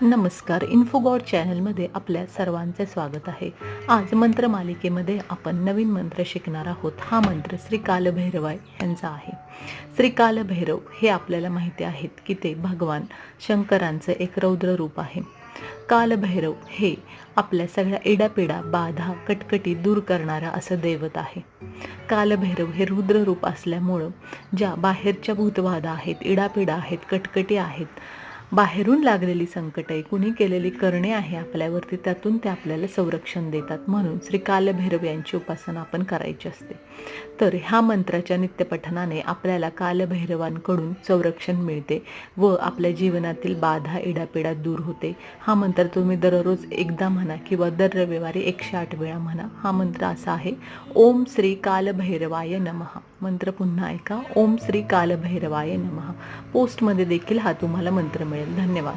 नमस्कार. इन्फोगॉड चॅनलमध्ये आपल्या सर्वांचे स्वागत आहे. आज मंत्रमालिकेमध्ये आपण नवीन मंत्र शिकणार आहोत. हा मंत्र श्री कालभैरवाय यांचा आहे. श्री कालभैरव हे आपल्याला माहिती आहेत की ते भगवान शंकरांचं एक रौद्र रूप आहे. कालभैरव हे आपल्या सगळ्या इडापिडा, बाधा, कटकटी दूर करणारा असं दैवत आहे. कालभैरव हे रुद्र रूप असल्यामुळं ज्या बाहेरच्या भूतबाधा आहेत, इडापिडा आहेत, कटकटी आहेत, बाहेरून लागलेली संकट आहे, कुणी केलेली करणे आहे आपल्यावरती, त्यातून ते आपल्याला संरक्षण देतात. म्हणून श्री कालभैरव यांची उपासना आपण करायची असते. तर ह्या मंत्राच्या नित्यपठनाने आपल्याला कालभैरवांकडून संरक्षण मिळते व आपल्या जीवनातील बाधा, इडापिडा दूर होते. हा मंत्र तुम्ही दररोज एकदा म्हणा किंवा दर रविवारी 108 वेळा म्हणा. हा मंत्र असा आहे: ओम श्री कालभैरवाय नमः. मंत्र पुन्हा ऐका: ओम श्री कालभैरवाय नमः. पोस्टमध्ये देखील हा तुम्हाला मंत्र मिळेल. धन्यवाद.